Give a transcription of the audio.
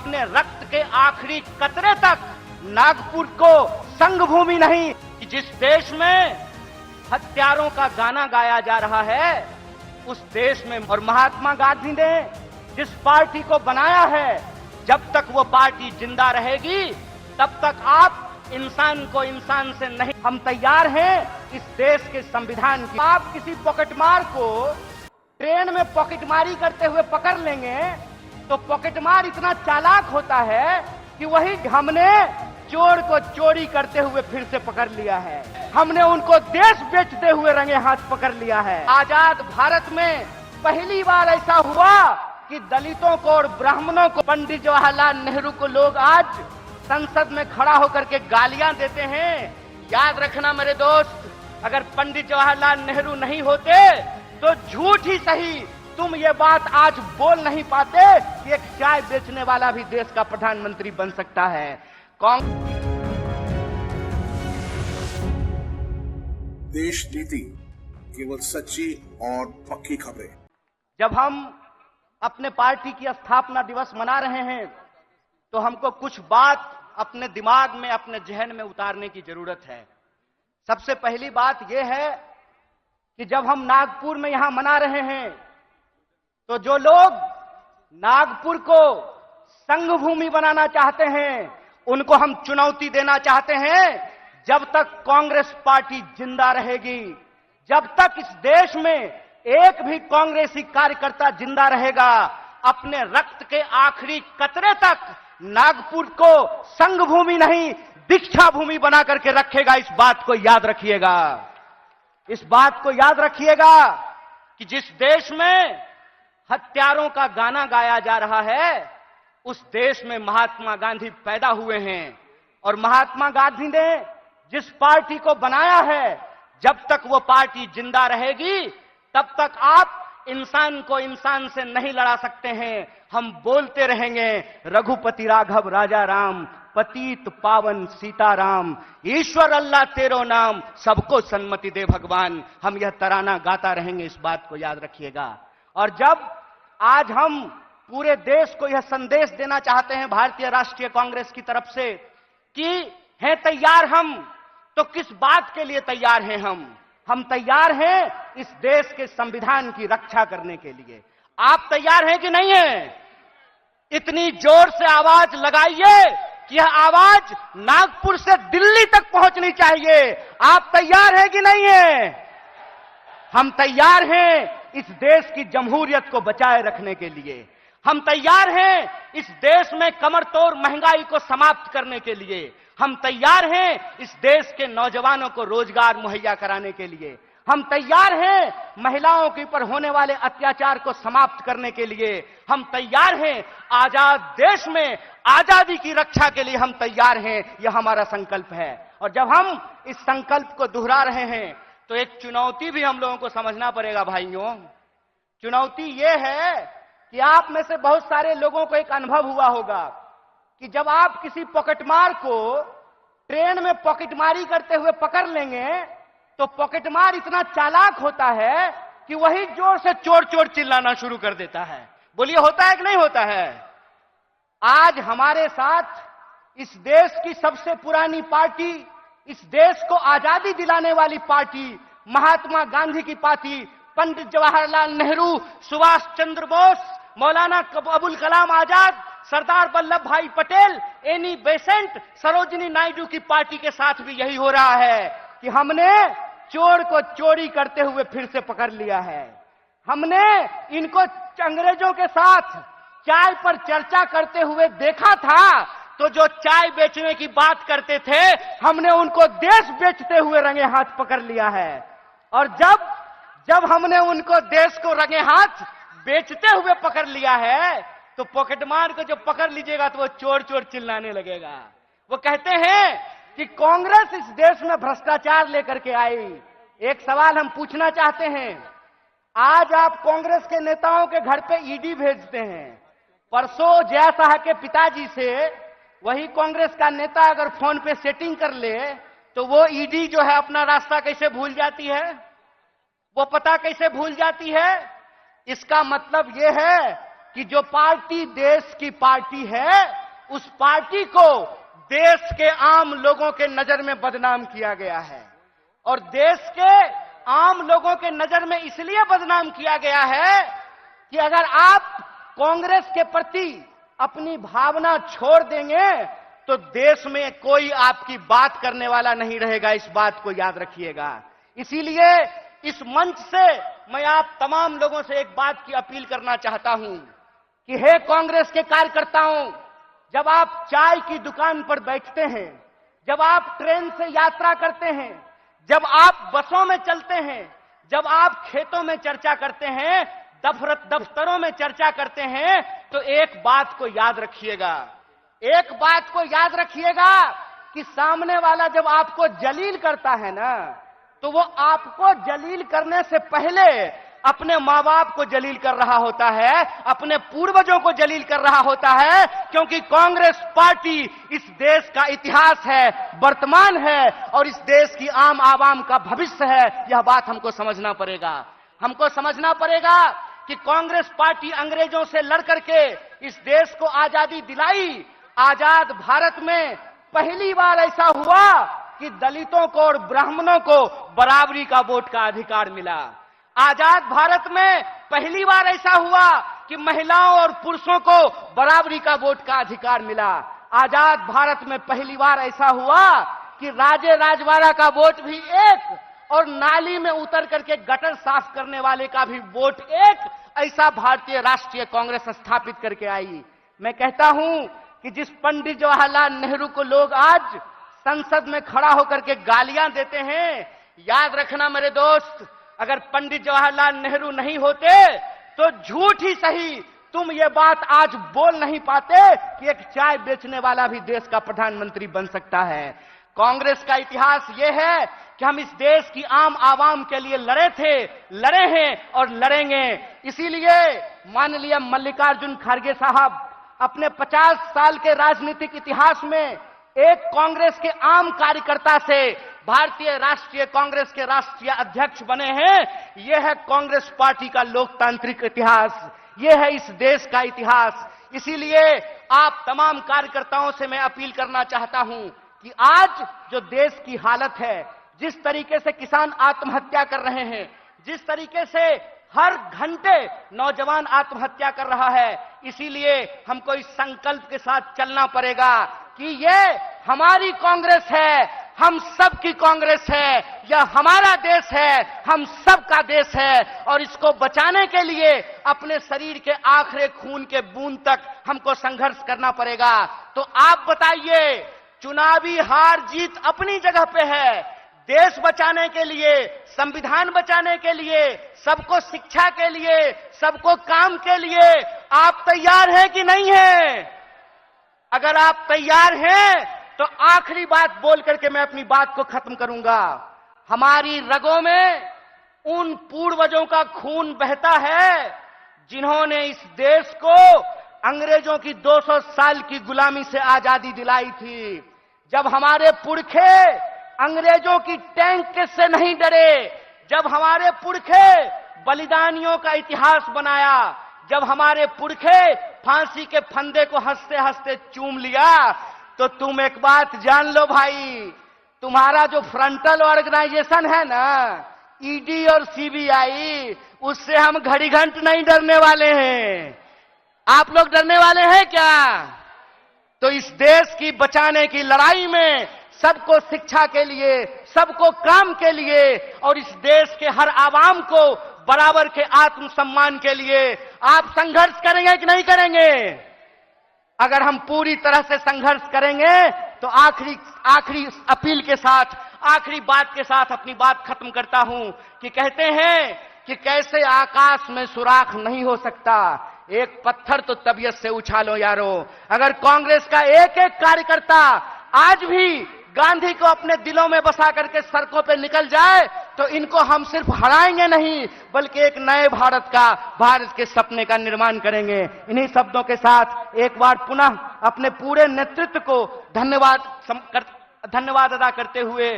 अपने रक्त के आखिरी कतरे तक नागपुर को संग भूमि नहीं, जिस देश में हत्यारों का गाना गाया जा रहा है उस देश में, और महात्मा गांधी ने जिस पार्टी को बनाया है, जब तक वो पार्टी जिंदा रहेगी तब तक आप इंसान को इंसान से नहीं। हम तैयार हैं इस देश के संविधान की। आप किसी पॉकेटमार को ट्रेन में पॉकेटमारी करते हुए पकड़ लेंगे तो पॉकेटमार इतना चालाक होता है कि वही हमने चोर को चोरी करते हुए फिर से पकड़ लिया है, हमने उनको देश बेचते हुए रंगे हाथ पकड़ लिया है। आजाद भारत में पहली बार ऐसा हुआ कि दलितों को और ब्राह्मणों को, पंडित जवाहरलाल नेहरू को लोग आज संसद में खड़ा होकर के गालियां देते हैं। याद रखना मेरे दोस्त, अगर पंडित जवाहरलाल नेहरू नहीं होते तो झूठ ही सही तुम ये बात आज बोल नहीं पाते कि एक चाय बेचने वाला भी देश का प्रधानमंत्री बन सकता है। देश नीति केवल सच्ची और पक्की खबरें। जब हम अपने पार्टी की स्थापना दिवस मना रहे हैं तो हमको कुछ बात अपने दिमाग में, अपने जहन में उतारने की जरूरत है। सबसे पहली बात यह है कि जब हम नागपुर में यहां मना रहे हैं तो जो लोग नागपुर को संघ भूमि बनाना चाहते हैं उनको हम चुनौती देना चाहते हैं, जब तक कांग्रेस पार्टी जिंदा रहेगी, जब तक इस देश में एक भी कांग्रेसी कार्यकर्ता जिंदा रहेगा, अपने रक्त के आखिरी कतरे तक नागपुर को संघ भूमि नहीं दीक्षा भूमि बना करके रखेगा। इस बात को याद रखिएगा, इस बात को याद रखिएगा कि जिस देश में हत्यारों का गाना गाया जा रहा है उस देश में महात्मा गांधी पैदा हुए हैं, और महात्मा गांधी ने जिस पार्टी को बनाया है, जब तक वो पार्टी जिंदा रहेगी तब तक आप इंसान को इंसान से नहीं लड़ा सकते हैं। हम बोलते रहेंगे रघुपति राघव राजा राम, पतित पावन सीताराम, ईश्वर अल्लाह तेरो नाम, सबको सन्मति दे भगवान। हम यह तराना गाता रहेंगे, इस बात को याद रखिएगा। और जब आज हम पूरे देश को यह संदेश देना चाहते हैं भारतीय राष्ट्रीय कांग्रेस की तरफ से कि हैं तैयार हम, तो किस बात के लिए तैयार हैं हम तैयार हैं इस देश के संविधान की रक्षा करने के लिए। आप तैयार हैं कि नहीं हैं? इतनी जोर से आवाज लगाइए कि यह आवाज नागपुर से दिल्ली तक पहुंचनी चाहिए। आप तैयार हैं कि नहीं हैं? हम तैयार हैं इस देश की जमहूरियत को बचाए रखने के लिए। हम तैयार हैं इस देश में कमर तोड़ महंगाई को समाप्त करने के लिए। हम तैयार हैं इस देश के नौजवानों को रोजगार मुहैया कराने के लिए। हम तैयार हैं महिलाओं के ऊपर होने वाले अत्याचार को समाप्त करने के लिए। हम तैयार हैं आजाद देश में आजादी की रक्षा के लिए। हम तैयार हैं, यह हमारा संकल्प है। और जब हम इस संकल्प को दोहरा रहे हैं तो एक चुनौती भी हम लोगों को समझना पड़ेगा भाइयों। चुनौती यह है कि आप में से बहुत सारे लोगों को एक अनुभव हुआ होगा कि जब आप किसी पॉकेटमार को ट्रेन में पॉकेटमारी करते हुए पकड़ लेंगे तो पॉकेटमार इतना चालाक होता है कि वही जोर से चोर चोर चिल्लाना शुरू कर देता है। बोलिए होता है कि नहीं होता है? आज हमारे साथ इस देश की सबसे पुरानी पार्टी, इस देश को आजादी दिलाने वाली पार्टी, महात्मा गांधी की पार्टी, पंडित जवाहरलाल नेहरू, सुभाष चंद्र बोस, मौलाना अबुल कलाम आजाद, सरदार वल्लभ भाई पटेल, एनी बेसेंट, सरोजिनी नायडू की पार्टी के साथ भी यही हो रहा है कि हमने चोर को चोरी करते हुए फिर से पकड़ लिया है। हमने इनको अंग्रेजों के साथ चाय पर चर्चा करते हुए देखा था तो जो चाय बेचने की बात करते थे हमने उनको देश बेचते हुए रंगे हाथ पकड़ लिया है। और जब हमने उनको देश को रंगे हाथ बेचते हुए पकड़ लिया है तो पॉकेटमार को जब पकड़ लीजिएगा तो वो चोर चोर चिल्लाने लगेगा। वो कहते हैं कि कांग्रेस इस देश में भ्रष्टाचार लेकर के आई। एक सवाल हम पूछना चाहते हैं, आज आप कांग्रेस के नेताओं के घर पे ईडी भेजते हैं। परसों जया शाह के पिताजी से वही कांग्रेस का नेता अगर फोन पे सेटिंग कर ले तो वो ईडी जो है अपना रास्ता कैसे भूल जाती है, वो पता कैसे भूल जाती है। इसका मतलब यह है कि जो पार्टी देश की पार्टी है, उस पार्टी को देश के आम लोगों के नजर में बदनाम किया गया है। और देश के आम लोगों के नजर में इसलिए बदनाम किया गया है कि अगर आप कांग्रेस के प्रति अपनी भावना छोड़ देंगे तो देश में कोई आपकी बात करने वाला नहीं रहेगा। इस बात को याद रखिएगा। इसीलिए इस मंच से मैं आप तमाम लोगों से एक बात की अपील करना चाहता हूं कि हे कांग्रेस के कार्यकर्ताओं, जब आप चाय की दुकान पर बैठते हैं, जब आप ट्रेन से यात्रा करते हैं, जब आप बसों में चलते हैं, जब आप खेतों में चर्चा करते हैं, दफ्तरों में चर्चा करते हैं, तो एक बात को याद रखिएगा, एक बात को याद रखिएगा कि सामने वाला जब आपको जलील करता है ना, तो वो आपको जलील करने से पहले अपने मां बाप को जलील कर रहा होता है, अपने पूर्वजों को जलील कर रहा होता है। क्योंकि कांग्रेस पार्टी इस देश का इतिहास है, वर्तमान है और इस देश की आम आवाम का भविष्य है। यह बात हमको समझना पड़ेगा। हमको समझना पड़ेगा कि कांग्रेस पार्टी अंग्रेजों से लड़ करके इस देश को आजादी दिलाई। आजाद भारत में पहली बार ऐसा हुआ कि दलितों को और ब्राह्मणों को बराबरी का वोट का अधिकार मिला। आजाद भारत में पहली बार ऐसा हुआ कि महिलाओं और पुरुषों को बराबरी का वोट का अधिकार मिला। आजाद भारत में पहली बार ऐसा हुआ कि राजे राजवाड़ा का वोट भी एक और नाली में उतर करके गटर साफ करने वाले का भी वोट एक, ऐसा भारतीय राष्ट्रीय कांग्रेस स्थापित करके आई। मैं कहता हूं कि जिस पंडित जवाहरलाल नेहरू को लोग आज संसद में खड़ा होकर के गालियां देते हैं, याद रखना मेरे दोस्त, अगर पंडित जवाहरलाल नेहरू नहीं होते तो झूठ ही सही तुम ये बात आज बोल नहीं पाते कि एक चाय बेचने वाला भी देश का प्रधानमंत्री बन सकता है। कांग्रेस का इतिहास ये है कि हम इस देश की आम आवाम के लिए लड़े थे, लड़े हैं और लड़ेंगे। इसीलिए माननीय मल्लिकार्जुन खड़गे साहब अपने 50 साल के राजनीतिक इतिहास में एक कांग्रेस के आम कार्यकर्ता से भारतीय राष्ट्रीय कांग्रेस के राष्ट्रीय अध्यक्ष बने हैं। यह है कांग्रेस पार्टी का लोकतांत्रिक इतिहास, यह है इस देश का इतिहास। इसीलिए आप तमाम कार्यकर्ताओं से मैं अपील करना चाहता हूं कि आज जो देश की हालत है, जिस तरीके से किसान आत्महत्या कर रहे हैं, जिस तरीके से हर घंटे नौजवान आत्महत्या कर रहा है, इसीलिए हमको इस संकल्प के साथ चलना पड़ेगा कि ये हमारी कांग्रेस है, हम सब की कांग्रेस है, यह हमारा देश है, हम सब का देश है और इसको बचाने के लिए अपने शरीर के आखिरी खून के बूंद तक हमको संघर्ष करना पड़ेगा। तो आप बताइए, चुनावी हार जीत अपनी जगह पे है, देश बचाने के लिए, संविधान बचाने के लिए, सबको शिक्षा के लिए, सबको काम के लिए आप तैयार हैं कि नहीं हैं? अगर आप तैयार हैं तो आखिरी बात बोल करके मैं अपनी बात को खत्म करूंगा। हमारी रगों में उन पूर्वजों का खून बहता है जिन्होंने इस देश को अंग्रेजों की 200 साल की गुलामी से आजादी दिलाई थी। जब हमारे पुरखे अंग्रेजों की टैंक से नहीं डरे, जब हमारे पुरखे बलिदानियों का इतिहास बनाया, जब हमारे पुरखे फांसी के फंदे को हंसते हंसते चूम लिया, तो तुम एक बात जान लो भाई, तुम्हारा जो फ्रंटल ऑर्गेनाइजेशन है ना, ईडी और सीबीआई, उससे हम घड़ी घंट नहीं डरने वाले हैं। आप लोग डरने वाले हैं क्या? तो इस देश की बचाने की लड़ाई में सबको शिक्षा के लिए, सबको काम के लिए और इस देश के हर आवाम को बराबर के आत्मसम्मान के लिए आप संघर्ष करेंगे कि नहीं करेंगे? अगर हम पूरी तरह से संघर्ष करेंगे तो आखिरी अपील के साथ, आखिरी बात के साथ अपनी बात खत्म करता हूं कि कहते हैं कि कैसे आकाश में सुराख नहीं हो सकता, एक पत्थर तो तबीयत से उछालो यारो। अगर कांग्रेस का एक एक कार्यकर्ता आज भी गांधी को अपने दिलों में बसा करके सड़कों पे निकल जाए तो इनको हम सिर्फ हराएंगे नहीं बल्कि एक नए भारत के सपने का निर्माण करेंगे। इन्हीं शब्दों के साथ एक बार पुनः अपने पूरे नेतृत्व को धन्यवाद अदा करते हुए